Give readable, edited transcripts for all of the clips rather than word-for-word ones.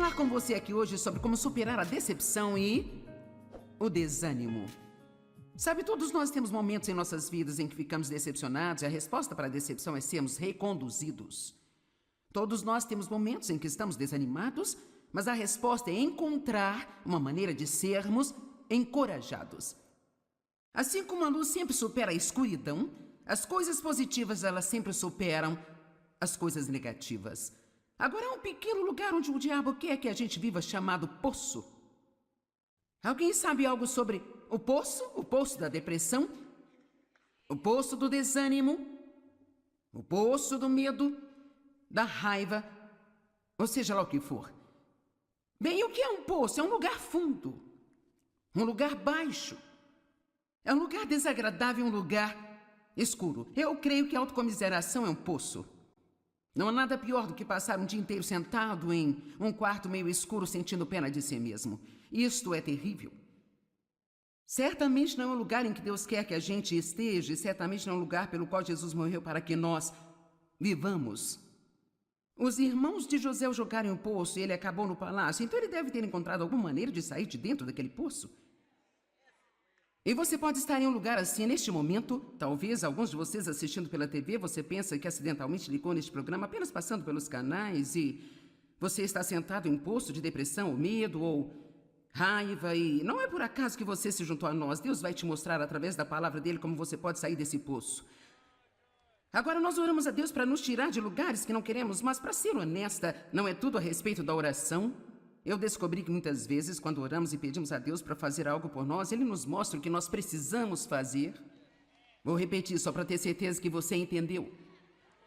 falar com você aqui hoje sobre como superar a decepção e o desânimo. Sabe, todos nós temos momentos em nossas vidas em que ficamos decepcionados e a resposta para a decepção é sermos reconduzidos. Todos nós temos momentos em que estamos desanimados, mas a resposta é encontrar uma maneira de sermos encorajados. Assim como a luz sempre supera a escuridão, as coisas positivas elas sempre superam as coisas negativas. Agora há um pequeno lugar onde o diabo quer que a gente viva chamado poço. Alguém sabe algo sobre o poço? O poço da depressão? O poço do desânimo? O poço do medo? Da raiva? Ou seja lá o que for. Bem, o que é um poço? É um lugar fundo. Um lugar baixo. É um lugar desagradável, um lugar escuro. Eu creio que a autocomiseração é um poço. Não há nada pior do que passar um dia inteiro sentado em um quarto meio escuro sentindo pena de si mesmo. Isto é terrível. Certamente não é um lugar em que Deus quer que a gente esteja, e certamente não é um lugar pelo qual Jesus morreu para que nós vivamos. Os irmãos de José o jogaram em um poço e ele acabou no palácio, então ele deve ter encontrado alguma maneira de sair de dentro daquele poço. E você pode estar em um lugar assim neste momento. Talvez alguns de vocês assistindo pela TV, você pensa que acidentalmente ligou neste programa apenas passando pelos canais e você está sentado em um poço de depressão ou medo ou raiva e não é por acaso que você se juntou a nós. Deus vai te mostrar através da palavra dele como você pode sair desse poço. Agora nós oramos a Deus para nos tirar de lugares que não queremos, mas para ser honesta, não é tudo a respeito da oração. Eu descobri que muitas vezes, quando oramos e pedimos a Deus para fazer algo por nós, Ele nos mostra o que nós precisamos fazer. Vou repetir só para ter certeza que você entendeu.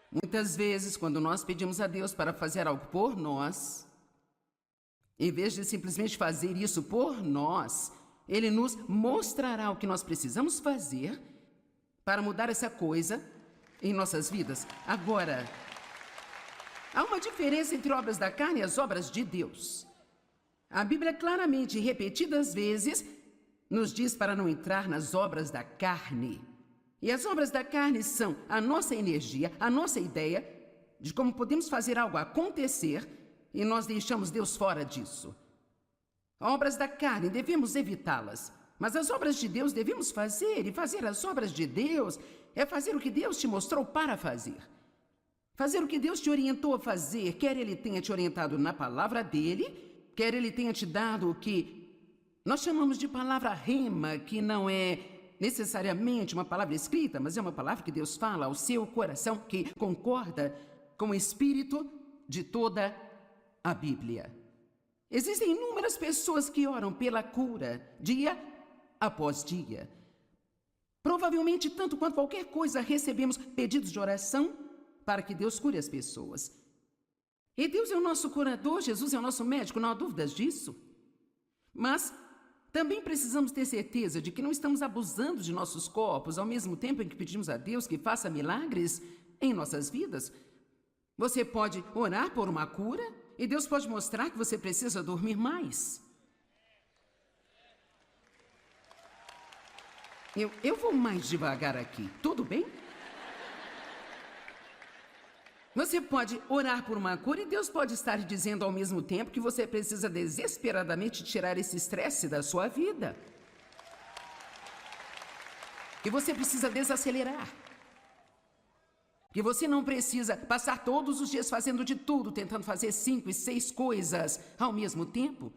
Muitas vezes, quando nós pedimos a Deus para fazer algo por nós, em vez de simplesmente fazer isso por nós, Ele nos mostrará o que nós precisamos fazer para mudar essa coisa em nossas vidas. Agora, há uma diferença entre obras da carne e as obras de Deus. A Bíblia claramente, repetidas vezes, nos diz para não entrar nas obras da carne. E as obras da carne são a nossa energia, a nossa ideia de como podemos fazer algo acontecer e nós deixamos Deus fora disso. Obras da carne, devemos evitá-las. Mas as obras de Deus devemos fazer, e fazer as obras de Deus é fazer o que Deus te mostrou para fazer. Fazer o que Deus te orientou a fazer, quer Ele tenha te orientado na palavra dEle, quer Ele tenha te dado o que nós chamamos de palavra rema, que não é necessariamente uma palavra escrita, mas é uma palavra que Deus fala ao seu coração, que concorda com o espírito de toda a Bíblia. Existem inúmeras pessoas que oram pela cura, dia após dia. Provavelmente, tanto quanto qualquer coisa, recebemos pedidos de oração para que Deus cure as pessoas. E Deus é o nosso curador, Jesus é o nosso médico, não há dúvidas disso. Mas também precisamos ter certeza de que não estamos abusando de nossos corpos ao mesmo tempo em que pedimos a Deus que faça milagres em nossas vidas. Você pode orar por uma cura e Deus pode mostrar que você precisa dormir mais. Eu vou mais devagar aqui, tudo bem? Você pode orar por uma cura e Deus pode estar dizendo ao mesmo tempo que você precisa desesperadamente tirar esse estresse da sua vida. Que você precisa desacelerar. Que você não precisa passar todos os dias fazendo de tudo, tentando fazer 5 e 6 coisas ao mesmo tempo.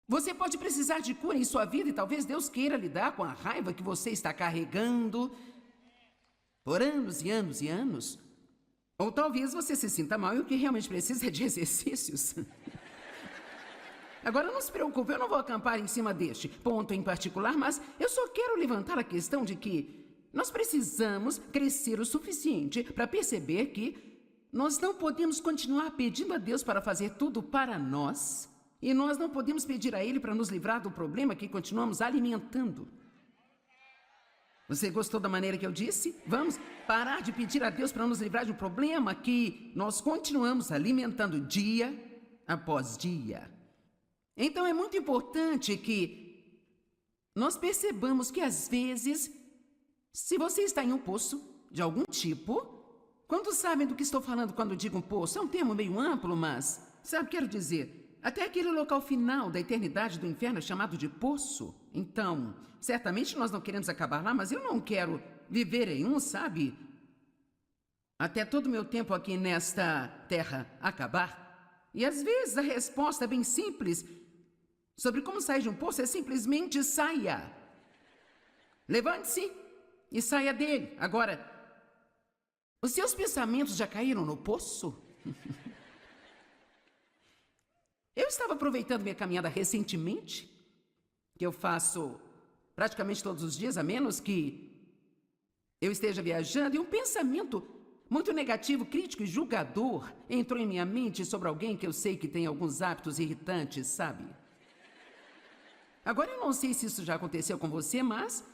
Você pode precisar de cura em sua vida e talvez Deus queira lidar com a raiva que você está carregando por anos e anos e anos. Ou talvez você se sinta mal e o que realmente precisa é de exercícios. Agora não se preocupe, eu não vou acampar em cima deste ponto em particular, mas eu só quero levantar a questão de que nós precisamos crescer o suficiente para perceber que nós não podemos continuar pedindo a Deus para fazer tudo para nós e nós não podemos pedir a Ele para nos livrar do problema que continuamos alimentando. Você gostou da maneira que eu disse? Vamos parar de pedir a Deus para nos livrar de um problema que nós continuamos alimentando dia após dia. Então é muito importante que nós percebamos que às vezes, se você está em um poço de algum tipo, quantos sabem do que estou falando quando digo um poço? É um termo meio amplo, mas Sabe, quero dizer, até aquele local final da eternidade do inferno é chamado de poço. Então, certamente nós não queremos acabar lá, mas eu não quero viver em um, sabe? Até todo o meu tempo aqui nesta terra acabar. E às vezes a resposta é bem simples sobre como sair de um poço é simplesmente saia. Levante-se e saia dele. Agora, os seus pensamentos já caíram no poço? Eu estava aproveitando minha caminhada recentemente, que eu faço praticamente todos os dias, a menos que eu esteja viajando, e um pensamento muito negativo, crítico e julgador entrou em minha mente sobre alguém que eu sei que tem alguns hábitos irritantes, sabe? Agora eu não sei se isso já aconteceu com você, mas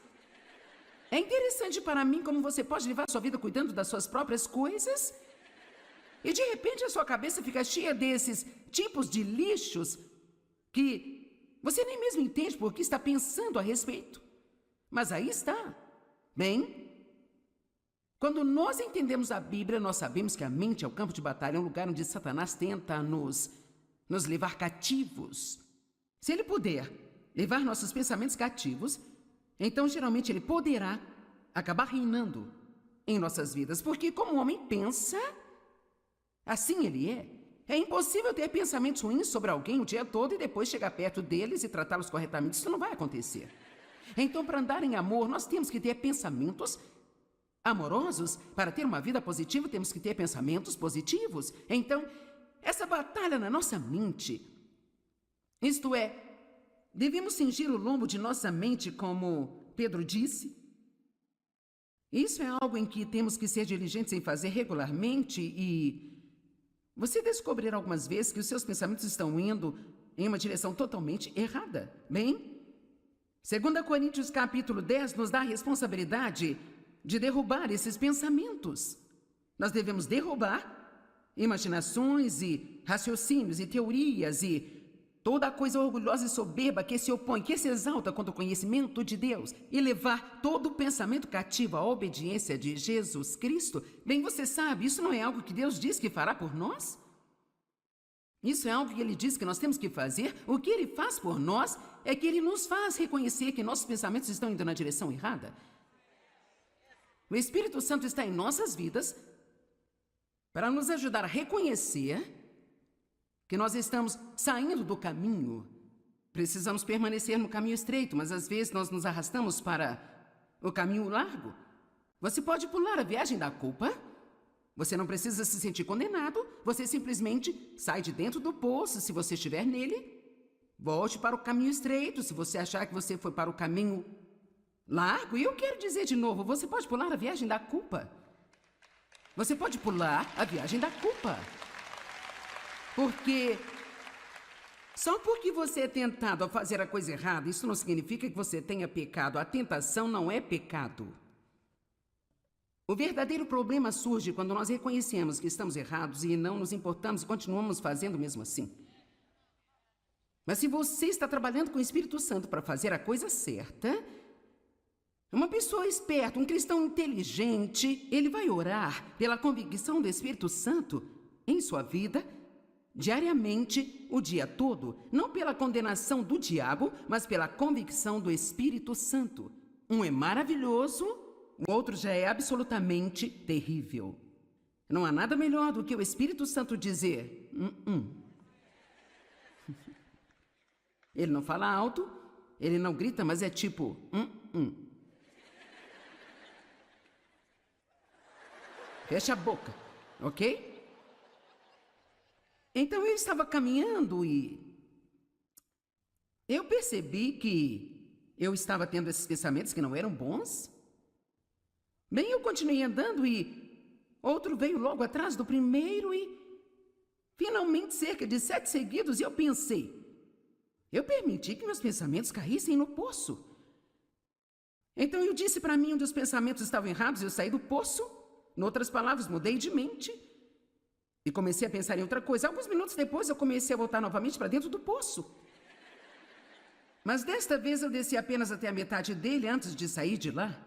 é interessante para mim como você pode levar sua vida cuidando das suas próprias coisas e de repente a sua cabeça fica cheia desses tipos de lixos que você nem mesmo entende por que está pensando a respeito. Mas aí está. Bem, quando nós entendemos a Bíblia, nós sabemos que a mente é o campo de batalha, é um lugar onde Satanás tenta nos levar cativos. Se ele puder levar nossos pensamentos cativos, então geralmente ele poderá acabar reinando em nossas vidas, porque como o homem pensa, assim ele é. É impossível ter pensamentos ruins sobre alguém o dia todo e depois chegar perto deles e tratá-los corretamente. Isso não vai acontecer. Então, para andar em amor, nós temos que ter pensamentos amorosos. Para ter uma vida positiva, temos que ter pensamentos positivos. Então, essa batalha na nossa mente, isto é, devemos cingir o lombo de nossa mente, como Pedro disse. Isso é algo em que temos que ser diligentes em fazer regularmente e você descobrirá algumas vezes que os seus pensamentos estão indo em uma direção totalmente errada. Bem, 2 Coríntios capítulo 10 nos dá a responsabilidade de derrubar esses pensamentos. Nós devemos derrubar imaginações e raciocínios e teorias e toda a coisa orgulhosa e soberba que se opõe, que se exalta contra o conhecimento de Deus e levar todo o pensamento cativo à obediência de Jesus Cristo. Bem, você sabe, isso não é algo que Deus diz que fará por nós? Isso é algo que Ele diz que nós temos que fazer. O que Ele faz por nós é que Ele nos faz reconhecer que nossos pensamentos estão indo na direção errada. O Espírito Santo está em nossas vidas para nos ajudar a reconhecer que nós estamos saindo do caminho. Precisamos permanecer no caminho estreito, mas às vezes nós nos arrastamos para o caminho largo. Você pode pular a viagem da culpa. Você não precisa se sentir condenado. Você simplesmente sai de dentro do poço, se você estiver nele. Volte para o caminho estreito, se você achar que você foi para o caminho largo. E eu quero dizer de novo, você pode pular a viagem da culpa. Você pode pular a viagem da culpa. Porque só porque você é tentado a fazer a coisa errada, isso não significa que você tenha pecado. A tentação não é pecado. O verdadeiro problema surge quando nós reconhecemos que estamos errados e não nos importamos e continuamos fazendo mesmo assim. Mas se você está trabalhando com o Espírito Santo para fazer a coisa certa, uma pessoa esperta, um cristão inteligente, ele vai orar pela convicção do Espírito Santo em sua vida diariamente, o dia todo, não pela condenação do diabo, mas pela convicção do Espírito Santo. Um é maravilhoso, o outro já é absolutamente terrível. Não há nada melhor do que o Espírito Santo dizer, Ele não fala alto, ele não grita, mas é tipo, Fecha a boca, ok? Então eu estava caminhando e eu percebi que eu estava tendo esses pensamentos que não eram bons. Bem, eu continuei andando e outro veio logo atrás do primeiro e finalmente cerca de 7 seguidos e eu pensei, eu permiti que meus pensamentos caíssem no poço. Então eu disse para mim onde os pensamentos estavam errados, eu saí do poço, em outras palavras, mudei de mente. E comecei a pensar em outra coisa. Alguns minutos depois, eu comecei a voltar novamente para dentro do poço. Mas desta vez, eu desci apenas até a metade dele antes de sair de lá.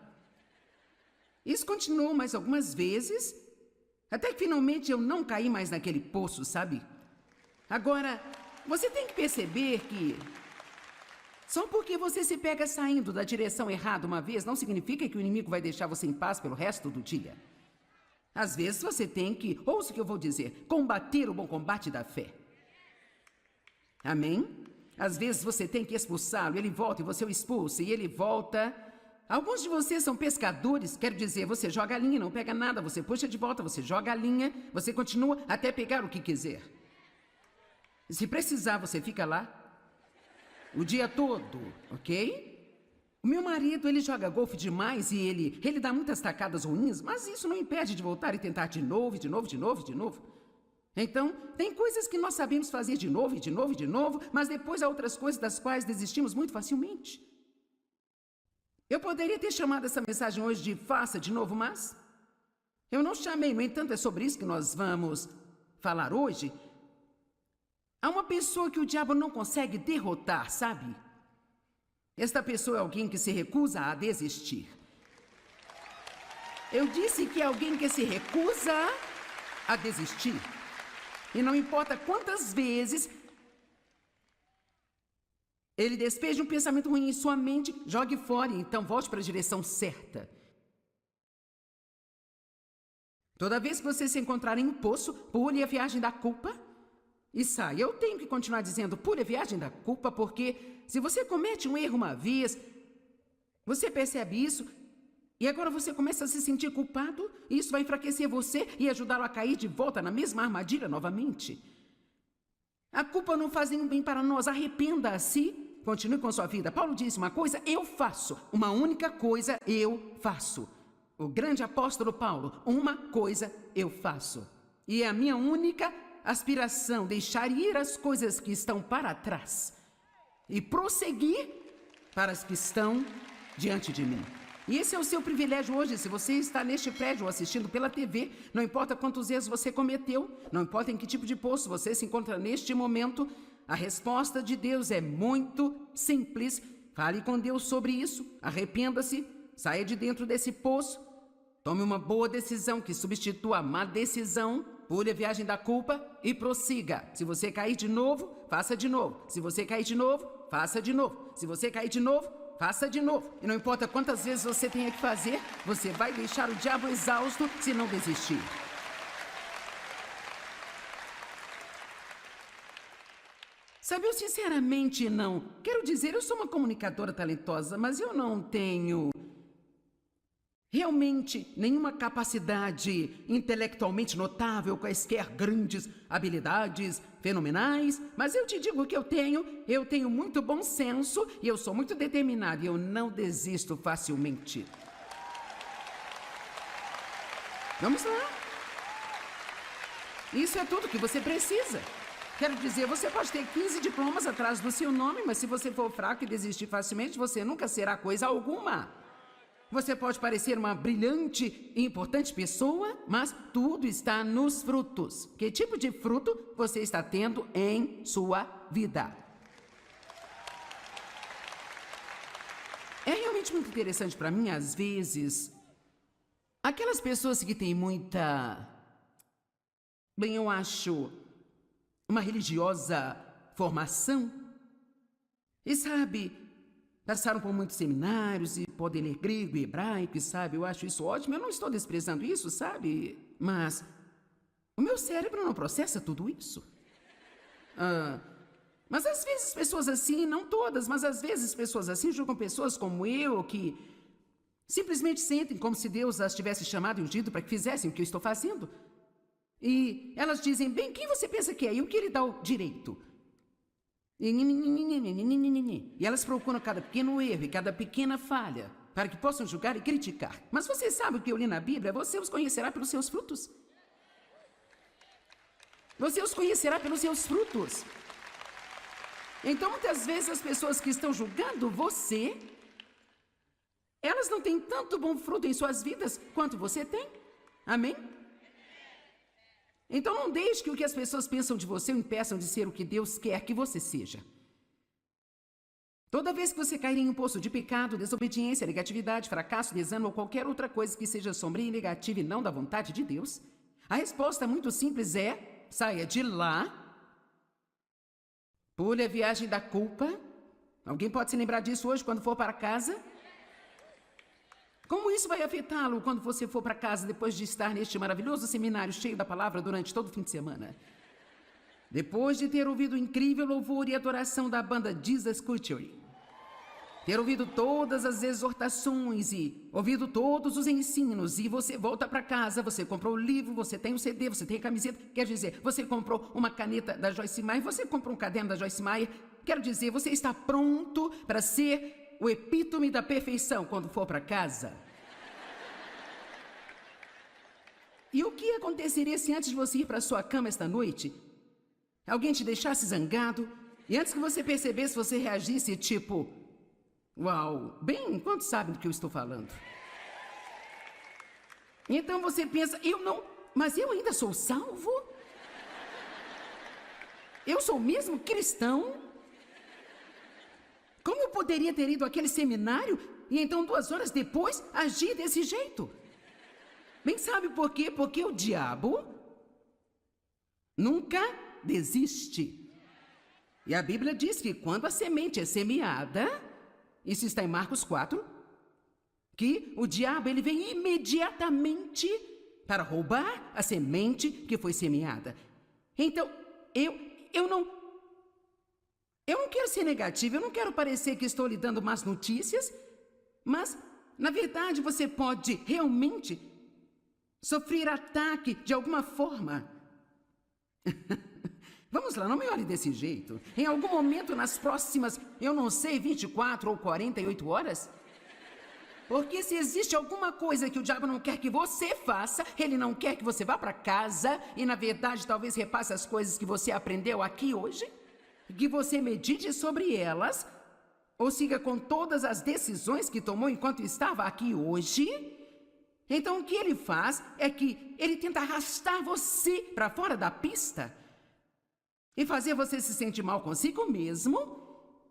Isso continuou mais algumas vezes, até que finalmente eu não caí mais naquele poço, sabe? Agora, você tem que perceber que só porque você se pega saindo da direção errada uma vez, não significa que o inimigo vai deixar você em paz pelo resto do dia. Às vezes você tem que, ouça o que eu vou dizer, combater o bom combate da fé. Amém? Às vezes você tem que expulsá-lo, ele volta e você o expulsa, e ele volta. Alguns de vocês são pescadores, quero dizer, você joga a linha, não pega nada, você puxa de volta, você joga a linha, você continua até pegar o que quiser. Se precisar, você fica lá o dia todo, ok? O meu marido, ele joga golfe demais e ele dá muitas tacadas ruins, mas isso não impede de voltar e tentar de novo, de novo, de novo, de novo. Então, tem coisas que nós sabemos fazer de novo, e de novo, e de novo, mas depois há outras coisas das quais desistimos muito facilmente. Eu poderia ter chamado essa mensagem hoje de faça de novo, mas eu não chamei. No entanto, é sobre isso que nós vamos falar hoje. Há uma pessoa que o diabo não consegue derrotar, sabe? Esta pessoa é alguém que se recusa a desistir. Eu disse que é alguém que se recusa a desistir. E não importa quantas vezes ele despeja um pensamento ruim em sua mente, jogue fora e então volte para a direção certa. Toda vez que você se encontrar em um poço, pule a viagem da culpa e saia. Eu tenho que continuar dizendo pule a viagem da culpa, porque se você comete um erro uma vez, você percebe isso e agora você começa a se sentir culpado e isso vai enfraquecer você e ajudá-lo a cair de volta na mesma armadilha novamente. A culpa não faz nenhum bem para nós, arrependa-se. Continue com sua vida. Paulo disse uma coisa, eu faço. Uma única coisa eu faço. O grande apóstolo Paulo, uma coisa eu faço. E é a minha única aspiração, deixar ir as coisas que estão para trás e prosseguir para as que estão diante de mim. E esse é o seu privilégio hoje, se você está neste prédio ou assistindo pela TV, não importa quantos erros você cometeu, não importa em que tipo de poço você se encontra neste momento, a resposta de Deus é muito simples. Fale com Deus sobre isso, arrependa-se, saia de dentro desse poço, tome uma boa decisão que substitua a má decisão, pule a viagem da culpa e prossiga. Se você cair de novo, faça de novo. Se você cair de novo, faça de novo. Se você cair de novo, faça de novo. E não importa quantas vezes você tenha que fazer, você vai deixar o diabo exausto se não desistir. Sabe, eu sinceramente não. Quero dizer, eu sou uma comunicadora talentosa, mas eu não tenho realmente nenhuma capacidade intelectualmente notável, quaisquer grandes habilidades fenomenais, mas eu te digo que eu tenho muito bom senso e eu sou muito determinado e eu não desisto facilmente. Vamos lá. Isso é tudo que você precisa. Quero dizer, você pode ter 15 diplomas atrás do seu nome, mas se você for fraco e desistir facilmente, você nunca será coisa alguma. Você pode parecer uma brilhante e importante pessoa, mas tudo está nos frutos. Que tipo de fruto você está tendo em sua vida? É realmente muito interessante para mim, às vezes, aquelas pessoas que têm muita, bem, eu acho, uma religiosa formação, e sabe, passaram por muitos seminários e podem ler grego e hebraico, e sabe, eu acho isso ótimo, eu não estou desprezando isso, sabe, mas o meu cérebro não processa tudo isso. Mas às vezes pessoas assim, não todas, mas às vezes pessoas assim julgam pessoas como eu, que simplesmente sentem como se Deus as tivesse chamado e ungido para que fizessem o que eu estou fazendo. E elas dizem, bem, quem você pensa que é? E o que ele dá o direito? E elas procuram cada pequeno erro e cada pequena falha para que possam julgar e criticar. Mas você sabe o que eu li na Bíblia? Você os conhecerá pelos seus frutos. Você os conhecerá pelos seus frutos. Então, muitas vezes, as pessoas que estão julgando você, elas não têm tanto bom fruto em suas vidas quanto você tem. Amém? Então não deixe que o que as pessoas pensam de você o impeçam de ser o que Deus quer que você seja. Toda vez que você cair em um poço de pecado, desobediência, negatividade, fracasso, desânimo ou qualquer outra coisa que seja sombria e negativa e não da vontade de Deus, a resposta muito simples é: saia de lá Pule a viagem da culpa. Alguém pode se lembrar disso hoje quando for para casa? Como isso vai afetá-lo quando você for para casa depois de estar neste maravilhoso seminário cheio da palavra durante todo o fim de semana? Depois de ter ouvido o incrível louvor e adoração da banda Jesus Culture, ter ouvido todas as exortações e ouvido todos os ensinos, e você volta para casa, você comprou o livro, você tem o CD, você tem a camiseta, quer dizer, você comprou uma caneta da Joyce Meyer, você comprou um caderno da Joyce Meyer, quero dizer, você está pronto para ser o epítome da perfeição quando for para casa. E o que aconteceria se antes de você ir para sua cama esta noite, alguém te deixasse zangado, e antes que você percebesse, você reagisse tipo: uau, bem, quantos sabem do que eu estou falando? Então você pensa, mas eu ainda sou salvo? Eu sou mesmo cristão? Como eu poderia ter ido àquele seminário e então 2 horas depois agir desse jeito? Bem, sabe por quê? Porque o diabo nunca desiste. E a Bíblia diz que quando a semente é semeada, isso está em Marcos 4, que o diabo ele vem imediatamente para roubar a semente que foi semeada. Então, eu não quero ser negativo, eu não quero parecer que estou lhe dando más notícias, mas, na verdade, você pode realmente sofrer ataque de alguma forma. Vamos lá, não me olhe desse jeito. Em algum momento nas próximas, 24 ou 48 horas? Porque se existe alguma coisa que o diabo não quer que você faça, ele não quer que você vá para casa e, na verdade, talvez repasse as coisas que você aprendeu aqui hoje, que você medite sobre elas, ou siga com todas as decisões que tomou enquanto estava aqui hoje. Então, o que ele faz é que ele tenta arrastar você para fora da pista e fazer você se sentir mal consigo mesmo.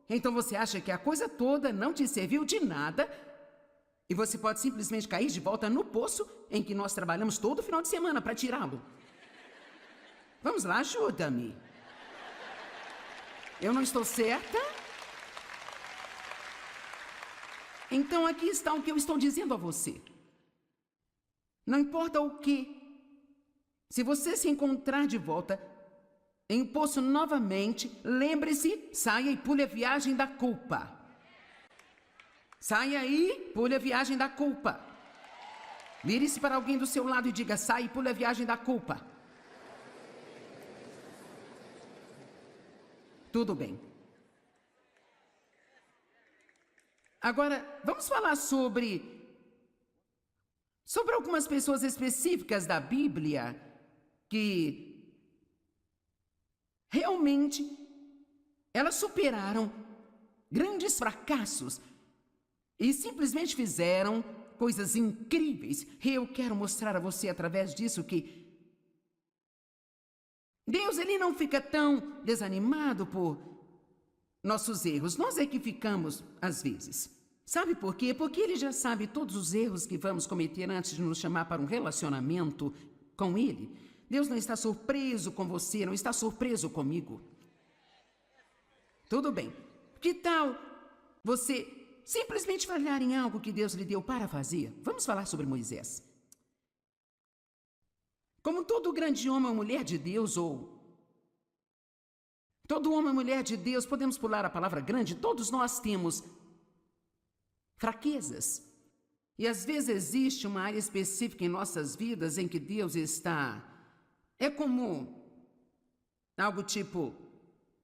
Então, você acha que a coisa toda não te serviu de nada e você pode simplesmente cair de volta no poço em que nós trabalhamos todo final de semana para tirá-lo. Vamos lá, ajuda-me. Eu não estou certa? Então, aqui está o que eu estou dizendo a você. Não importa o que, se você se encontrar de volta em um poço novamente, lembre-se, saia e pule a viagem da culpa. Saia aí, pule a viagem da culpa. Vire-se para alguém do seu lado e diga: saia e pule a viagem da culpa. Tudo bem. Agora, vamos falar sobre algumas pessoas específicas da Bíblia que realmente elas superaram grandes fracassos e simplesmente fizeram coisas incríveis. E eu quero mostrar a você através disso que Deus ele não fica tão desanimado por nossos erros. Nós é que ficamos às vezes. Sabe por quê? Porque ele já sabe todos os erros que vamos cometer antes de nos chamar para um relacionamento com ele. Deus não está surpreso com você, não está surpreso comigo. Tudo bem. Que tal você simplesmente falhar em algo que Deus lhe deu para fazer? Vamos falar sobre Moisés. Como todo grande homem ou mulher de Deus, ou todo homem ou mulher de Deus, podemos pular a palavra grande, todos nós temos fraquezas. E às vezes existe uma área específica em nossas vidas em que Deus está... É como algo tipo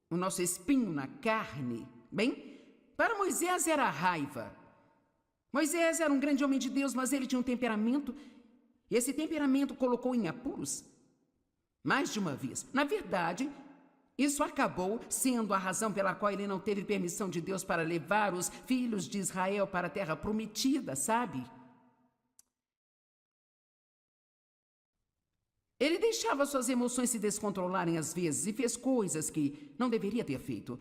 o nosso espinho na carne. Bem, para Moisés era a raiva. Moisés era um grande homem de Deus, mas ele tinha um temperamento. E esse temperamento o colocou em apuros mais de uma vez. Na verdade, isso acabou sendo a razão pela qual ele não teve permissão de Deus para levar os filhos de Israel para a terra prometida, sabe? Ele deixava suas emoções se descontrolarem às vezes e fez coisas que não deveria ter feito.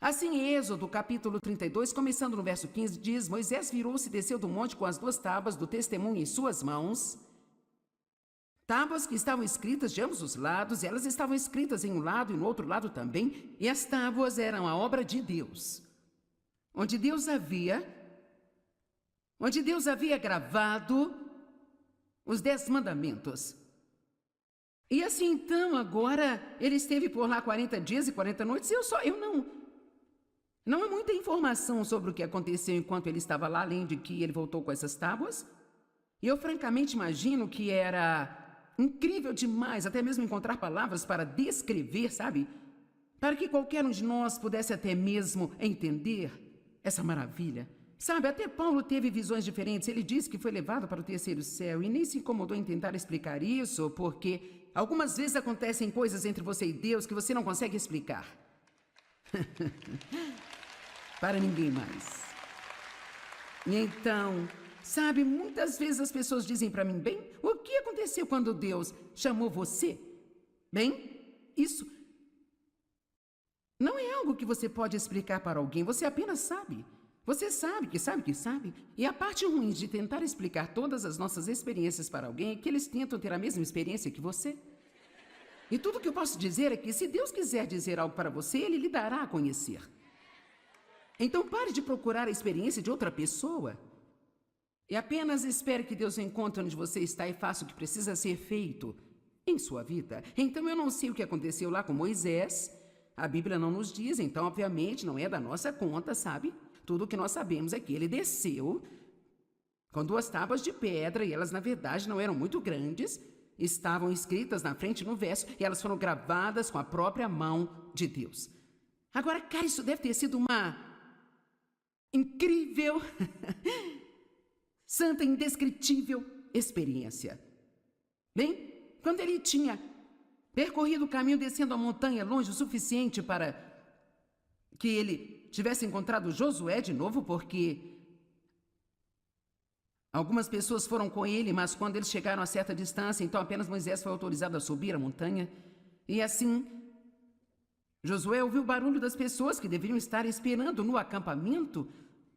Assim, em Êxodo, capítulo 32, começando no verso 15, diz: Moisés virou-se e desceu do monte com as 2 tábuas do testemunho em suas mãos. Tábuas que estavam escritas de ambos os lados, e elas estavam escritas em um lado e no outro lado também, e as tábuas eram a obra de Deus, onde Deus havia gravado os 10 mandamentos. E assim, então, agora, ele esteve por lá 40 dias e 40 noites, e não há muita informação sobre o que aconteceu enquanto ele estava lá, além de que ele voltou com essas tábuas. E eu francamente imagino que era incrível demais, até mesmo encontrar palavras para descrever, sabe? Para que qualquer um de nós pudesse até mesmo entender essa maravilha. Sabe, até Paulo teve visões diferentes. Ele disse que foi levado para o terceiro céu e nem se incomodou em tentar explicar isso, porque algumas vezes acontecem coisas entre você e Deus que você não consegue explicar. Para ninguém mais. E então, sabe, muitas vezes as pessoas dizem para mim, bem, o que aconteceu quando Deus chamou você? Bem, isso não é algo que você pode explicar para alguém, você apenas sabe. Você sabe que sabe que sabe. E a parte ruim de tentar explicar todas as nossas experiências para alguém é que eles tentam ter a mesma experiência que você. E tudo que eu posso dizer é que se Deus quiser dizer algo para você, Ele lhe dará a conhecer. Então pare de procurar a experiência de outra pessoa e apenas espere que Deus encontre onde você está e faça o que precisa ser feito em sua vida. Então eu não sei o que aconteceu lá com Moisés. A Bíblia não nos diz, então obviamente não é da nossa conta, sabe? Tudo o que nós sabemos é que ele desceu com 2 tábuas de pedra e elas na verdade não eram muito grandes. Estavam escritas na frente no verso e elas foram gravadas com a própria mão de Deus. Agora, cara, isso deve ter sido uma incrível, santa, indescritível experiência. Bem, quando ele tinha percorrido o caminho descendo a montanha longe o suficiente para que ele tivesse encontrado Josué de novo, porque algumas pessoas foram com ele, mas quando eles chegaram a certa distância, então apenas Moisés foi autorizado a subir a montanha. E assim, Josué ouviu o barulho das pessoas que deveriam estar esperando no acampamento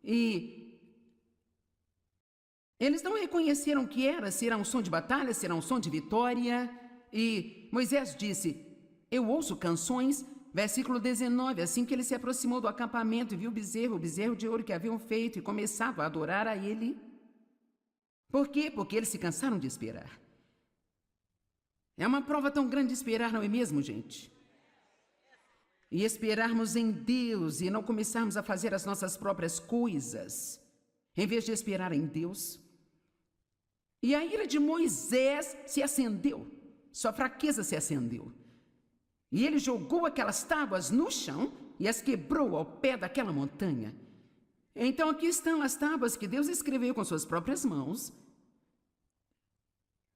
e eles não reconheceram o que era, se era um som de batalha, se era um som de vitória. E Moisés disse, eu ouço canções. Versículo 19, assim que ele se aproximou do acampamento e viu o bezerro de ouro que haviam feito e começavam a adorar a ele. Por quê? Porque eles se cansaram de esperar. É uma prova tão grande de esperar, não é mesmo, gente? E esperarmos em Deus e não começarmos a fazer as nossas próprias coisas, em vez de esperar em Deus. E a ira de Moisés se acendeu, sua fraqueza se acendeu. E ele jogou aquelas tábuas no chão e as quebrou ao pé daquela montanha. Então aqui estão as tábuas que Deus escreveu com suas próprias mãos.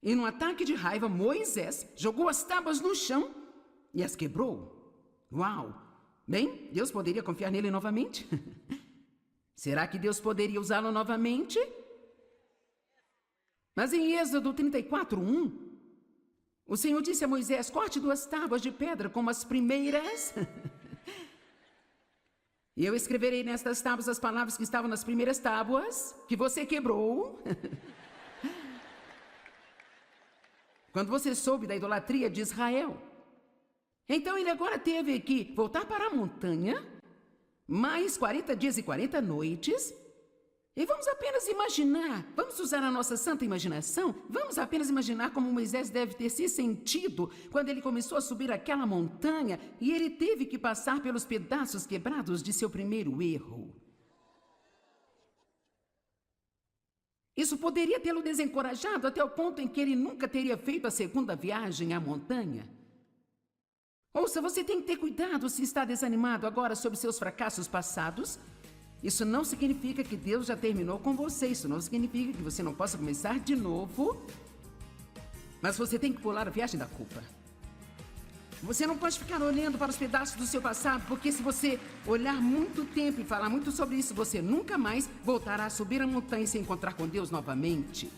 E num ataque de raiva, Moisés jogou as tábuas no chão e as quebrou. Uau! Bem, Deus poderia confiar nele novamente? Será que Deus poderia usá-lo novamente? Mas em Êxodo 34:1, o Senhor disse a Moisés, corte 2 tábuas de pedra como as primeiras. E eu escreverei nestas tábuas as palavras que estavam nas primeiras tábuas, que você quebrou. Quando você soube da idolatria de Israel. Então ele agora teve que voltar para a montanha, mais 40 dias e 40 noites, e vamos apenas imaginar, vamos usar a nossa santa imaginação, vamos apenas imaginar como Moisés deve ter se sentido quando ele começou a subir aquela montanha e ele teve que passar pelos pedaços quebrados de seu primeiro erro. Isso poderia tê-lo desencorajado até o ponto em que ele nunca teria feito a segunda viagem à montanha. Ouça, você tem que ter cuidado se está desanimado agora sobre seus fracassos passados. Isso não significa que Deus já terminou com você. Isso não significa que você não possa começar de novo. Mas você tem que pular a viagem da culpa. Você não pode ficar olhando para os pedaços do seu passado, porque se você olhar muito tempo e falar muito sobre isso, você nunca mais voltará a subir a montanha e se encontrar com Deus novamente.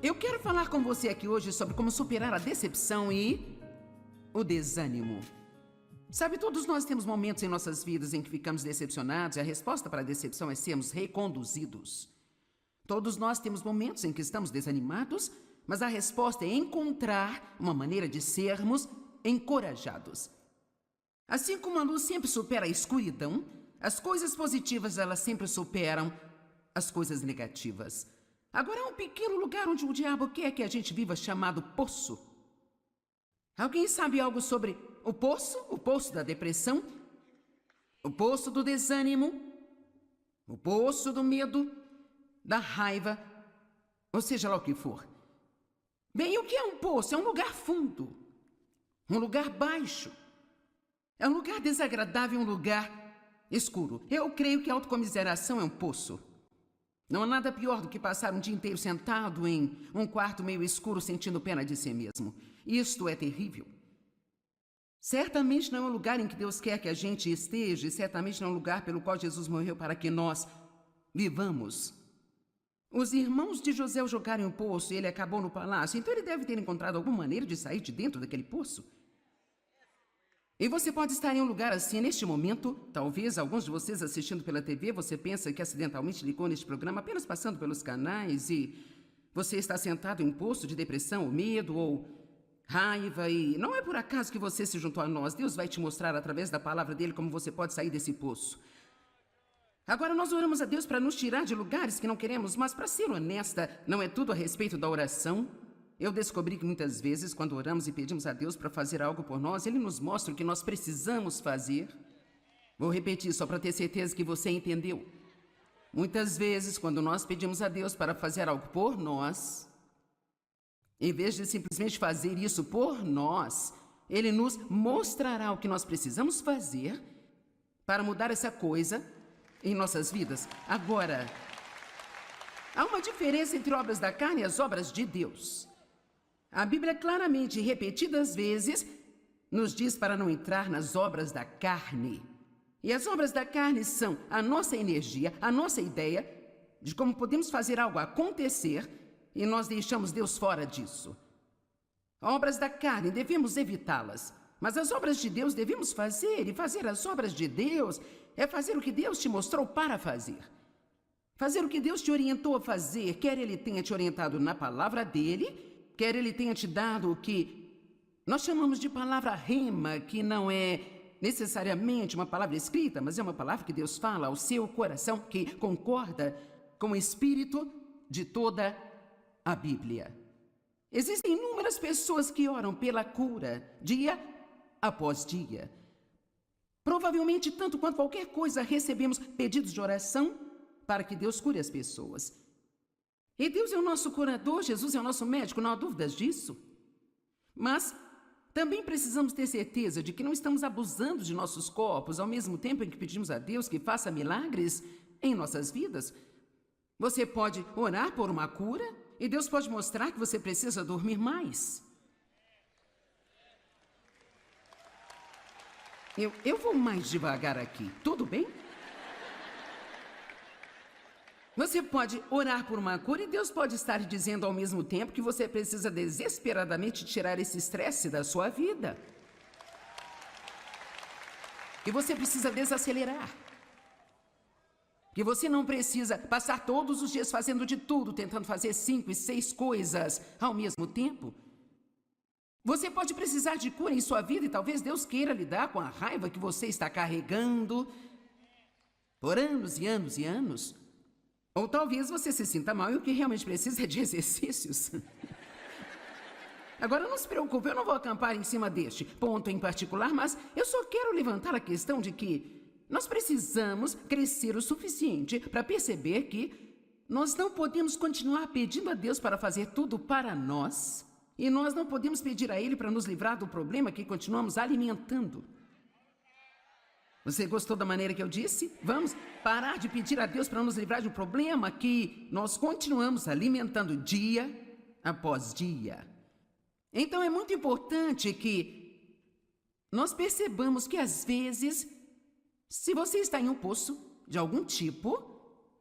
Eu quero falar com você aqui hoje sobre como superar a decepção e o desânimo. Sabe, todos nós temos momentos em nossas vidas em que ficamos decepcionados e a resposta para a decepção é sermos reconduzidos. Todos nós temos momentos em que estamos desanimados, mas a resposta é encontrar uma maneira de sermos encorajados. Assim como a luz sempre supera a escuridão, as coisas positivas elas sempre superam as coisas negativas. Agora há um pequeno lugar onde o diabo quer que a gente viva chamado poço. Alguém sabe algo sobre o poço? O poço da depressão? O poço do desânimo? O poço do medo? Da raiva? Ou seja lá o que for. Bem, o que é um poço? É um lugar fundo. Um lugar baixo. É um lugar desagradável, um lugar escuro. Eu creio que a autocomiseração é um poço. Não há nada pior do que passar um dia inteiro sentado em um quarto meio escuro sentindo pena de si mesmo. Isto é terrível. Certamente não é um lugar em que Deus quer que a gente esteja, e certamente não é um lugar pelo qual Jesus morreu para que nós vivamos. Os irmãos de José o jogaram em um poço e ele acabou no palácio, então ele deve ter encontrado alguma maneira de sair de dentro daquele poço. E você pode estar em um lugar assim neste momento. Talvez alguns de vocês assistindo pela TV, você pensa que acidentalmente ligou neste programa apenas passando pelos canais e você está sentado em um poço de depressão ou medo ou raiva e não é por acaso que você se juntou a nós. Deus vai te mostrar através da palavra dele como você pode sair desse poço. Agora nós oramos a Deus para nos tirar de lugares que não queremos, mas para ser honesta, não é tudo a respeito da oração. Eu descobri que muitas vezes, quando oramos e pedimos a Deus para fazer algo por nós, Ele nos mostra o que nós precisamos fazer. Vou repetir só para ter certeza que você entendeu. Muitas vezes, quando nós pedimos a Deus para fazer algo por nós, em vez de simplesmente fazer isso por nós, Ele nos mostrará o que nós precisamos fazer para mudar essa coisa em nossas vidas. Agora, há uma diferença entre obras da carne e as obras de Deus. A Bíblia claramente, repetidas vezes, nos diz para não entrar nas obras da carne. E as obras da carne são a nossa energia, a nossa ideia de como podemos fazer algo acontecer e nós deixamos Deus fora disso. Obras da carne, devemos evitá-las. Mas as obras de Deus devemos fazer, e fazer as obras de Deus é fazer o que Deus te mostrou para fazer. Fazer o que Deus te orientou a fazer, quer Ele tenha te orientado na palavra dEle, quer Ele tenha te dado o que nós chamamos de palavra rema, que não é necessariamente uma palavra escrita, mas é uma palavra que Deus fala ao seu coração, que concorda com o espírito de toda a Bíblia. Existem inúmeras pessoas que oram pela cura, dia após dia. Provavelmente, tanto quanto qualquer coisa, recebemos pedidos de oração para que Deus cure as pessoas. E Deus é o nosso curador, Jesus é o nosso médico, não há dúvidas disso. Mas também precisamos ter certeza de que não estamos abusando de nossos corpos ao mesmo tempo em que pedimos a Deus que faça milagres em nossas vidas. Você pode orar por uma cura e Deus pode mostrar que você precisa dormir mais. Eu vou mais devagar aqui, tudo bem? Você pode orar por uma cura e Deus pode estar dizendo ao mesmo tempo que você precisa desesperadamente tirar esse estresse da sua vida. Que você precisa desacelerar. Que você não precisa passar todos os dias fazendo de tudo, tentando fazer 5 e 6 coisas ao mesmo tempo. Você pode precisar de cura em sua vida e talvez Deus queira lidar com a raiva que você está carregando por anos e anos e anos. Ou talvez você se sinta mal e o que realmente precisa é de exercícios. Agora, não se preocupe, eu não vou acampar em cima deste ponto em particular, mas eu só quero levantar a questão de que nós precisamos crescer o suficiente para perceber que nós não podemos continuar pedindo a Deus para fazer tudo para nós e nós não podemos pedir a Ele para nos livrar do problema que continuamos alimentando. Você gostou da maneira que eu disse? Vamos parar de pedir a Deus para nos livrar de um problema que nós continuamos alimentando dia após dia. Então é muito importante que nós percebamos que às vezes, se você está em um poço de algum tipo,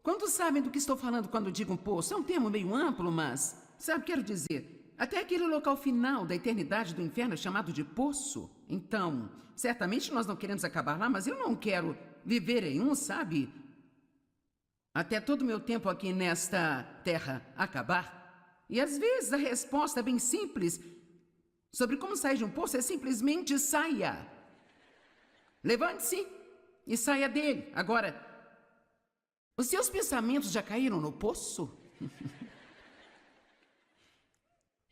quantos sabem do que estou falando quando digo um poço? É um termo meio amplo, mas Sabe, quero dizer, até aquele local final da eternidade do inferno é chamado de poço. Então, certamente nós não queremos acabar lá, mas eu não quero viver em um, sabe? Até todo o meu tempo aqui nesta terra acabar. E às vezes a resposta é bem simples sobre como sair de um poço é simplesmente saia. Levante-se e saia dele. Agora, os seus pensamentos já caíram no poço?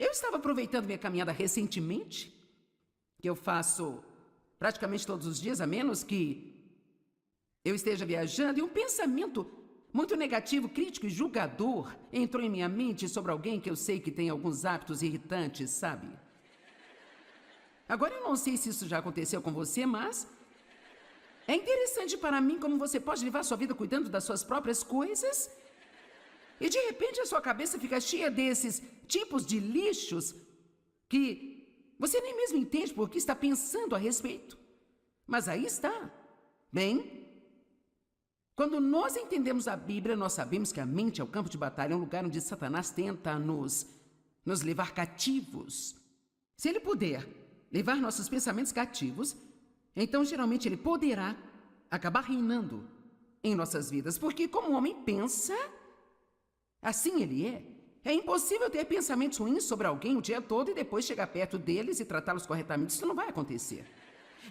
Eu estava aproveitando minha caminhada recentemente, que eu faço praticamente todos os dias, a menos que eu esteja viajando, e um pensamento muito negativo, crítico e julgador entrou em minha mente sobre alguém que eu sei que tem alguns hábitos irritantes, sabe? Agora eu não sei se isso já aconteceu com você, mas é interessante para mim como você pode levar sua vida cuidando das suas próprias coisas e de repente a sua cabeça fica cheia desses tipos de lixos que você nem mesmo entende por que está pensando a respeito. Mas aí está. Bem, quando nós entendemos a Bíblia, nós sabemos que a mente é o campo de batalha, é um lugar onde Satanás tenta nos levar cativos. Se ele puder levar nossos pensamentos cativos, então geralmente ele poderá acabar reinando em nossas vidas, porque como o homem pensa, assim ele é. É impossível ter pensamentos ruins sobre alguém o dia todo e depois chegar perto deles e tratá-los corretamente. Isso não vai acontecer.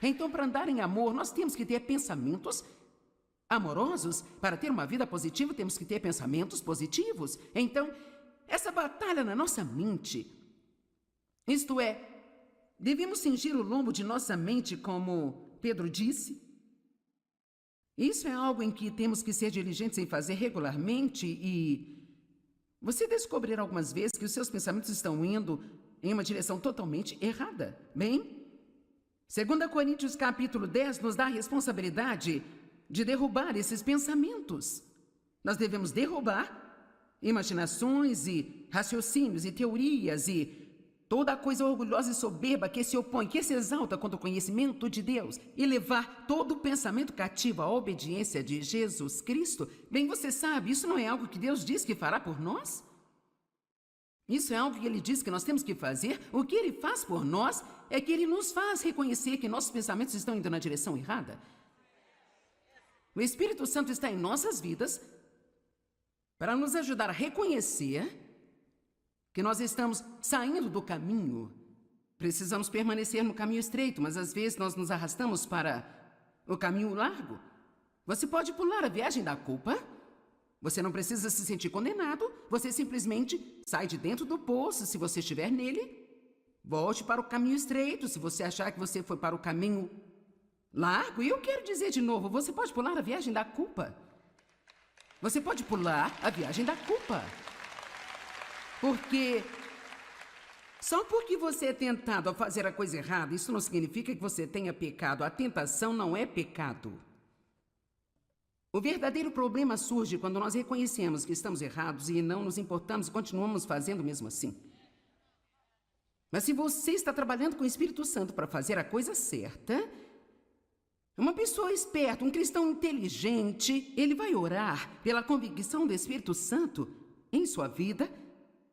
Então, para andar em amor, nós temos que ter pensamentos amorosos. Para ter uma vida positiva, temos que ter pensamentos positivos. Então, essa batalha na nossa mente, isto é, devemos cingir o lombo de nossa mente, como Pedro disse. Isso é algo em que temos que ser diligentes em fazer regularmente e você descobrirá algumas vezes que os seus pensamentos estão indo em uma direção totalmente errada. Bem, 2 Coríntios capítulo 10 nos dá a responsabilidade de derrubar esses pensamentos. Nós devemos derrubar imaginações e raciocínios e teorias e toda a coisa orgulhosa e soberba que se opõe, que se exalta contra o conhecimento de Deus e levar todo o pensamento cativo à obediência de Jesus Cristo. Bem, você sabe, isso não é algo que Deus diz que fará por nós? Isso é algo que Ele diz que nós temos que fazer. O que Ele faz por nós é que Ele nos faz reconhecer que nossos pensamentos estão indo na direção errada. O Espírito Santo está em nossas vidas para nos ajudar a reconhecer que nós estamos saindo do caminho. Precisamos permanecer no caminho estreito, mas às vezes nós nos arrastamos para o caminho largo. Você pode pular a viagem da culpa. Você não precisa se sentir condenado. Você simplesmente sai de dentro do poço, se você estiver nele. Volte para o caminho estreito, se você achar que você foi para o caminho largo. E eu quero dizer de novo, você pode pular a viagem da culpa. Você pode pular a viagem da culpa. Porque só porque você é tentado a fazer a coisa errada, isso não significa que você tenha pecado. A tentação não é pecado. O verdadeiro problema surge quando nós reconhecemos que estamos errados e não nos importamos e continuamos fazendo mesmo assim. Mas se você está trabalhando com o Espírito Santo para fazer a coisa certa, uma pessoa esperta, um cristão inteligente, ele vai orar pela convicção do Espírito Santo em sua vida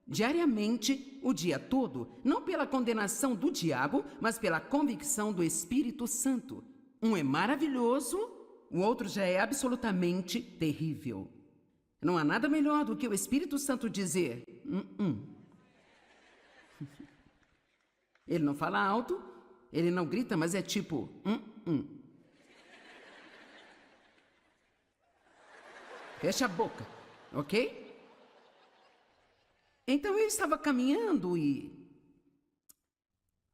diariamente, o dia todo, não pela condenação do diabo, mas pela convicção do Espírito Santo. Um é maravilhoso, o outro já é absolutamente terrível. Não há nada melhor do que o Espírito Santo dizer, Ele não fala alto, ele não grita, mas é tipo, Fecha a boca, ok? Então eu estava caminhando e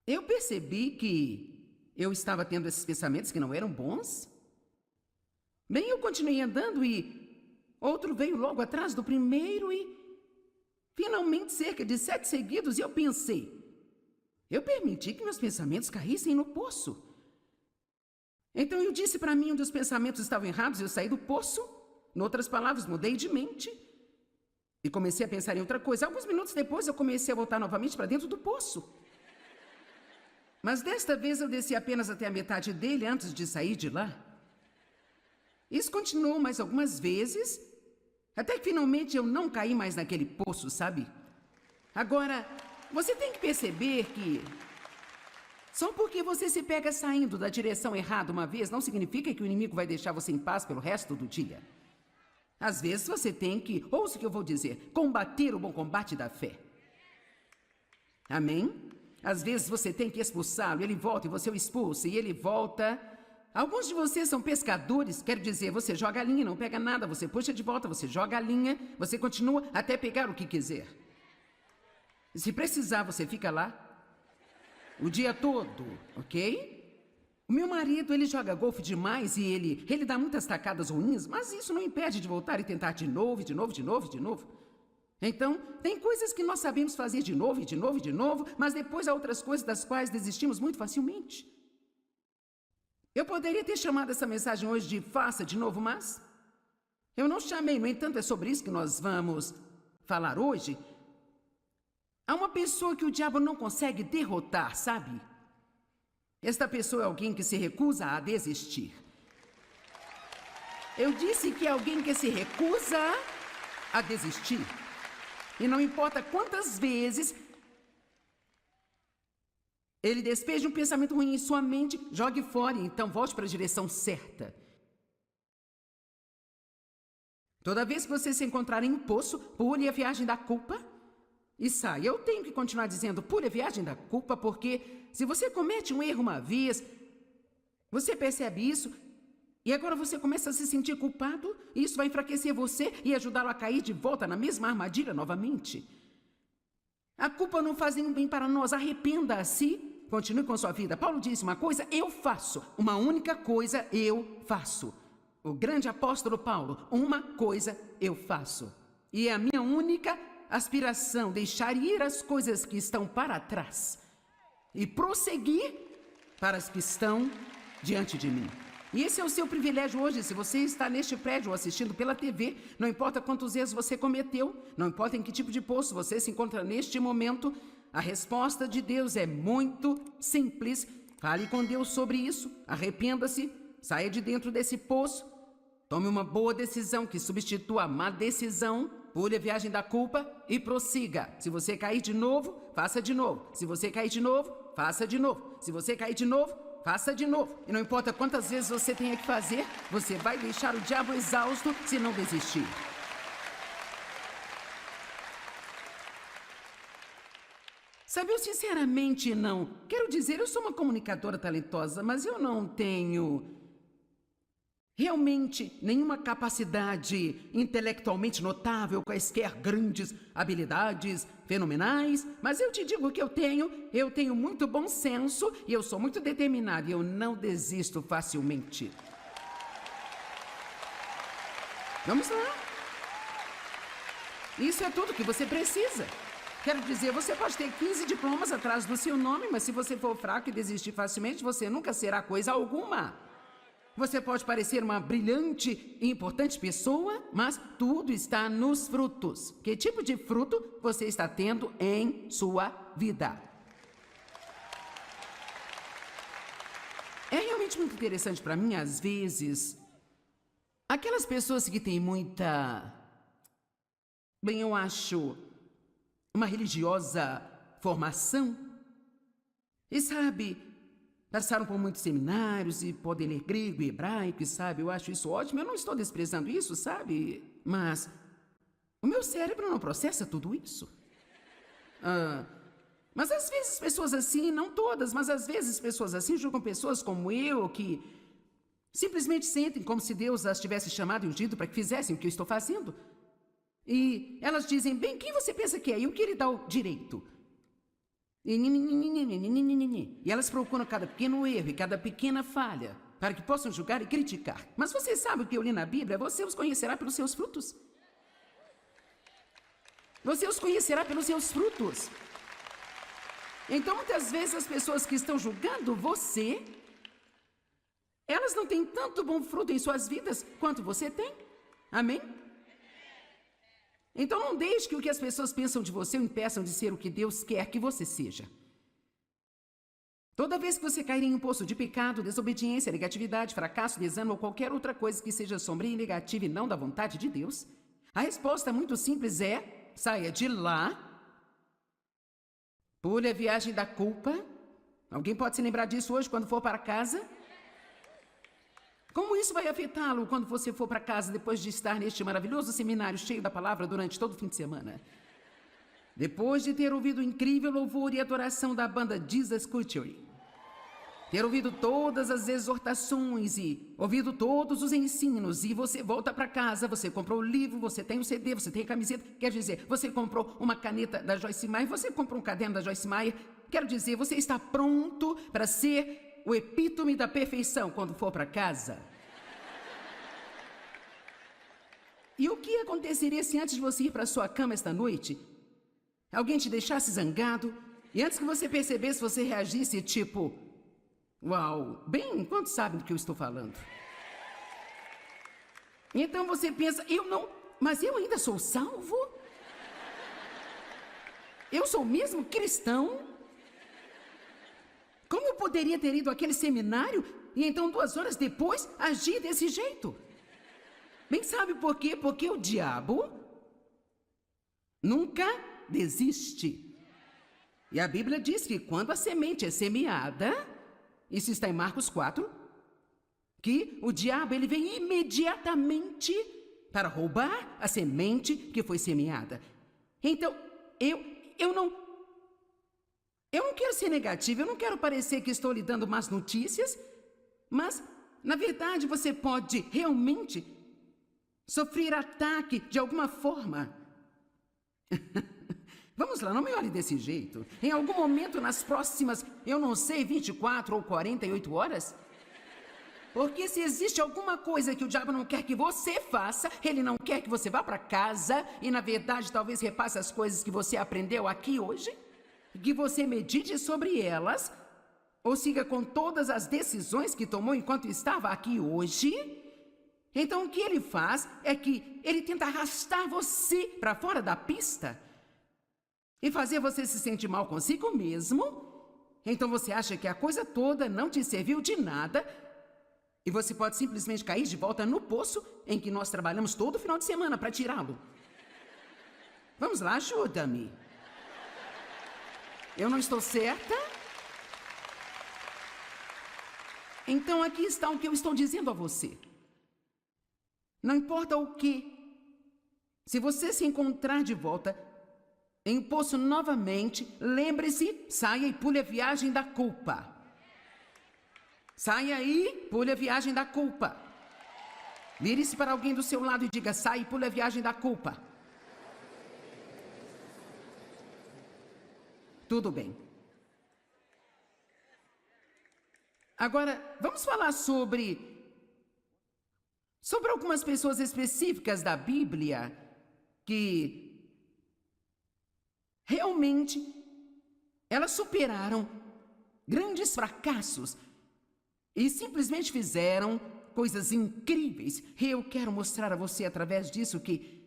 eu percebi que eu estava tendo esses pensamentos que não eram bons. Bem, eu continuei andando e outro veio logo atrás do primeiro e finalmente cerca de 7 seguidos e eu pensei, eu permiti que meus pensamentos caíssem no poço. Então eu disse para mim onde os pensamentos estavam errados e eu saí do poço. Em outras palavras, mudei de mente. E comecei a pensar em outra coisa. Alguns minutos depois, eu comecei a voltar novamente para dentro do poço. Mas desta vez, eu desci apenas até a metade dele antes de sair de lá. Isso continuou mais algumas vezes, até que finalmente eu não caí mais naquele poço, sabe? Agora, você tem que perceber que só porque você se pega saindo da direção errada uma vez, não significa que o inimigo vai deixar você em paz pelo resto do dia. Às vezes você tem que, ouça o que eu vou dizer, combater o bom combate da fé. Amém? Às vezes você tem que expulsá-lo, ele volta e você o expulsa, e ele volta. Alguns de vocês são pescadores, quer dizer, você joga a linha e não pega nada, você puxa de volta, você joga a linha, você continua até pegar o que quiser. E se precisar, você fica lá o dia todo, ok? O meu marido, ele joga golfe demais e ele dá muitas tacadas ruins, mas isso não impede de voltar e tentar de novo, de novo, de novo, de novo. Então, tem coisas que nós sabemos fazer de novo e de novo e de novo, mas depois há outras coisas das quais desistimos muito facilmente. Eu poderia ter chamado essa mensagem hoje de faça de novo, mas eu não chamei. No entanto, é sobre isso que nós vamos falar hoje. Há uma pessoa que o diabo não consegue derrotar, sabe? Esta pessoa é alguém que se recusa a desistir. Eu disse que é alguém que se recusa a desistir. E não importa quantas vezes ele despeje um pensamento ruim em sua mente, jogue fora e então volte para a direção certa. Toda vez que você se encontrar em um poço, pule a viagem da culpa e saia. Eu tenho que continuar dizendo pule a viagem da culpa, porque se você comete um erro uma vez, você percebe isso e agora você começa a se sentir culpado, e isso vai enfraquecer você e ajudá-lo a cair de volta na mesma armadilha novamente. A culpa não faz nenhum bem para nós. Arrependa-se, continue com sua vida. Paulo disse uma coisa, eu faço. Uma única coisa eu faço. O grande apóstolo Paulo, uma coisa eu faço. E é a minha única aspiração, deixar ir as coisas que estão para trás e prosseguir para as que estão diante de mim. E esse é o seu privilégio hoje, se você está neste prédio ou assistindo pela TV, não importa quantos erros você cometeu, não importa em que tipo de poço você se encontra neste momento, a resposta de Deus é muito simples. Fale com Deus sobre isso, arrependa-se, saia de dentro desse poço, tome uma boa decisão que substitua a má decisão, pule a viagem da culpa e prossiga. Se você cair de novo, faça de novo. Se você cair de novo, faça de novo. Se você cair de novo, faça de novo. E não importa quantas vezes você tenha que fazer, você vai deixar o diabo exausto se não desistir. Sabe, eu sinceramente não... Quero dizer, eu sou uma comunicadora talentosa, mas eu não tenho realmente nenhuma capacidade intelectualmente notável, quaisquer grandes habilidades fenomenais, mas eu te digo que eu tenho muito bom senso e eu sou muito determinado e eu não desisto facilmente. Vamos lá. Isso é tudo que você precisa. Quero dizer, você pode ter 15 diplomas atrás do seu nome, mas se você for fraco e desistir facilmente, você nunca será coisa alguma. Você pode parecer uma brilhante e importante pessoa, mas tudo está nos frutos. Que tipo de fruto você está tendo em sua vida? É realmente muito interessante para mim, às vezes, aquelas pessoas que têm muita, bem, eu acho, uma religiosa formação, e sabe, passaram por muitos seminários e podem ler grego e hebraico, e sabe, eu acho isso ótimo, eu não estou desprezando isso, sabe, mas o meu cérebro não processa tudo isso. Mas às vezes pessoas assim, não todas, mas às vezes pessoas assim julgam pessoas como eu, que simplesmente sentem como se Deus as tivesse chamado e ungido para que fizessem o que eu estou fazendo. E elas dizem, bem, quem você pensa que é? E o que lhe dá o direito? E elas procuram cada pequeno erro e cada pequena falha para que possam julgar e criticar. Mas você sabe o que eu li na Bíblia? Você os conhecerá pelos seus frutos. Você os conhecerá pelos seus frutos. Então, muitas vezes, as pessoas que estão julgando você, elas não têm tanto bom fruto em suas vidas quanto você tem. Amém? Então não deixe que o que as pessoas pensam de você o impeçam de ser o que Deus quer que você seja. Toda vez que você cair em um poço de pecado, desobediência, negatividade, fracasso, desânimo ou qualquer outra coisa que seja sombria e negativa e não da vontade de Deus, a resposta muito simples é: saia de lá Pule a viagem da culpa. Alguém pode se lembrar disso hoje quando for para casa? Como isso vai afetá-lo quando você for para casa depois de estar neste maravilhoso seminário cheio da palavra durante todo o fim de semana? Depois de ter ouvido o incrível louvor e adoração da banda Jesus Culture, ter ouvido todas as exortações e ouvido todos os ensinos, e você volta para casa, você comprou o livro, você tem o CD, você tem a camiseta, quer dizer, você comprou uma caneta da Joyce Meyer, você comprou um caderno da Joyce Meyer, quero dizer, você está pronto para ser o epítome da perfeição quando for para casa. E o que aconteceria se antes de você ir para sua cama esta noite, alguém te deixasse zangado, e antes que você percebesse, você reagisse tipo, uau, bem, quantos sabem do que eu estou falando? Então você pensa, mas eu ainda sou salvo? Eu sou mesmo cristão? Como eu poderia ter ido àquele seminário e então 2 horas depois agir desse jeito? Bem, sabe por quê? Porque o diabo nunca desiste. E a Bíblia diz que quando a semente é semeada, isso está em Marcos 4, que o diabo ele vem imediatamente para roubar a semente que foi semeada. Então, eu não quero ser negativo, eu não quero parecer que estou lhe dando más notícias, mas, na verdade, você pode realmente sofrer ataque de alguma forma. Vamos lá, não me olhe desse jeito. Em algum momento nas próximas, 24 ou 48 horas? Porque se existe alguma coisa que o diabo não quer que você faça, ele não quer que você vá para casa e, na verdade, talvez repasse as coisas que você aprendeu aqui hoje, que você medite sobre elas, ou siga com todas as decisões que tomou enquanto estava aqui hoje. Então, o que ele faz é que ele tenta arrastar você para fora da pista e fazer você se sentir mal consigo mesmo. Então, você acha que a coisa toda não te serviu de nada e você pode simplesmente cair de volta no poço em que nós trabalhamos todo final de semana para tirá-lo. Vamos lá, ajuda-me. Eu não estou certa? Então, aqui está o que eu estou dizendo a você. Não importa o que, se você se encontrar de volta em um poço novamente, lembre-se, saia e pule a viagem da culpa. Saia e pule a viagem da culpa. Vire-se para alguém do seu lado e diga, saia e pule a viagem da culpa. Tudo bem. Agora, vamos falar sobre algumas pessoas específicas da Bíblia que realmente elas superaram grandes fracassos e simplesmente fizeram coisas incríveis. E eu quero mostrar a você através disso que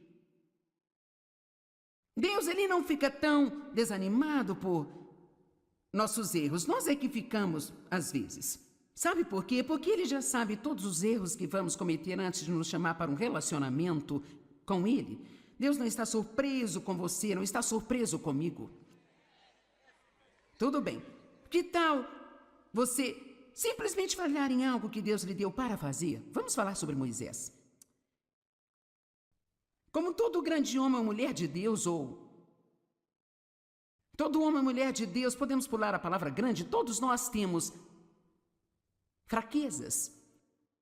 Deus ele não fica tão desanimado por nossos erros. Nós é que ficamos às vezes. Sabe por quê? Porque ele já sabe todos os erros que vamos cometer antes de nos chamar para um relacionamento com ele. Deus não está surpreso com você, não está surpreso comigo. Tudo bem. Que tal você simplesmente falhar em algo que Deus lhe deu para fazer? Vamos falar sobre Moisés. Como todo grande homem ou mulher de Deus, ou todo homem ou mulher de Deus, podemos pular a palavra grande, todos nós temos fraquezas.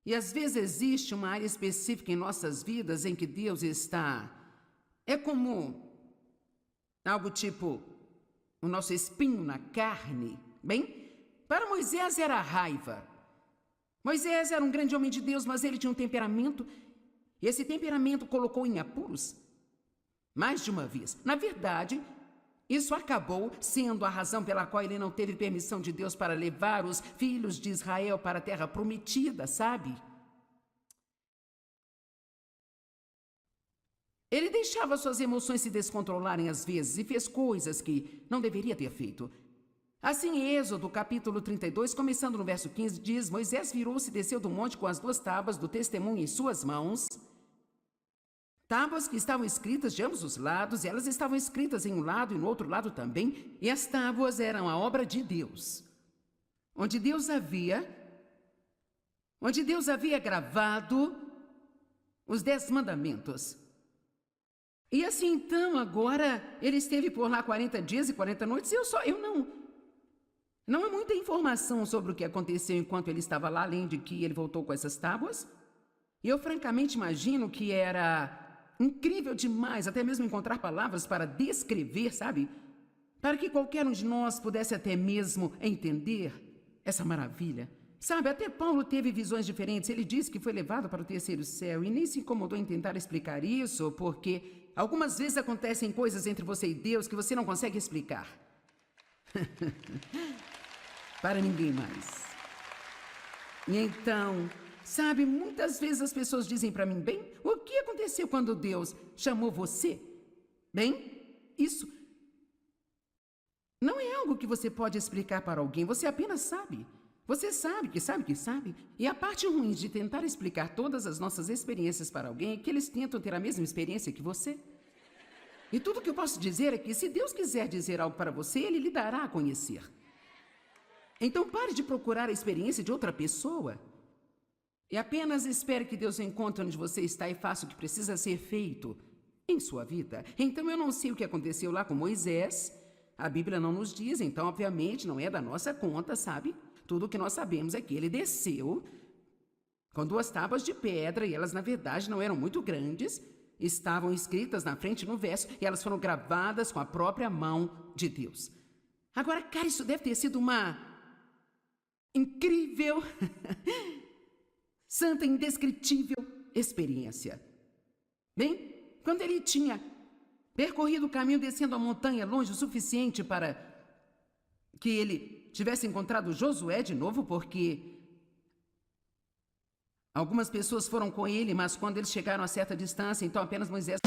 E às vezes existe uma área específica em nossas vidas em que Deus está... É como algo tipo o nosso espinho na carne. Bem, para Moisés era a raiva. Moisés era um grande homem de Deus, mas ele tinha um temperamento. E esse temperamento colocou em apuros mais de uma vez. Na verdade, isso acabou sendo a razão pela qual ele não teve permissão de Deus para levar os filhos de Israel para a terra prometida, sabe? Ele deixava suas emoções se descontrolarem às vezes e fez coisas que não deveria ter feito. Assim, em Êxodo, capítulo 32, começando no verso 15, diz: Moisés virou-se e desceu do monte com as 2 tábuas do testemunho em suas mãos. tábuas que estavam escritas de ambos os lados, e elas estavam escritas em um lado e no outro lado também, e as tábuas eram a obra de Deus, onde Deus havia gravado os 10 mandamentos. E assim, então, agora, ele esteve por lá 40 dias e 40 noites, e não há muita informação sobre o que aconteceu enquanto ele estava lá, além de que ele voltou com essas tábuas. E eu francamente imagino que era incrível demais, até mesmo encontrar palavras para descrever, sabe? Para que qualquer um de nós pudesse até mesmo entender essa maravilha. Sabe, até Paulo teve visões diferentes. Ele disse que foi levado para o terceiro céu e nem se incomodou em tentar explicar isso, porque algumas vezes acontecem coisas entre você e Deus que você não consegue explicar. Para ninguém mais. E então, sabe, muitas vezes as pessoas dizem para mim, bem, o que aconteceu quando Deus chamou você? Bem, isso não é algo que você pode explicar para alguém, você apenas sabe. Você sabe que sabe que sabe. E a parte ruim de tentar explicar todas as nossas experiências para alguém é que eles tentam ter a mesma experiência que você. E tudo que eu posso dizer é que se Deus quiser dizer algo para você, Ele lhe dará a conhecer. Então pare de procurar a experiência de outra pessoa. E apenas espere que Deus encontre onde você está e faça o que precisa ser feito em sua vida. Então eu não sei o que aconteceu lá com Moisés. A Bíblia não nos diz, então obviamente não é da nossa conta, sabe? Tudo o que nós sabemos é que ele desceu com 2 tábuas de pedra e elas na verdade não eram muito grandes. Estavam escritas na frente no verso e elas foram gravadas com a própria mão de Deus. Agora, cara, isso deve ter sido uma incrível, santa, indescritível experiência. Bem, quando ele tinha percorrido o caminho descendo a montanha longe o suficiente para que ele tivesse encontrado Josué de novo, porque algumas pessoas foram com ele, mas quando eles chegaram a certa distância, então apenas Moisés...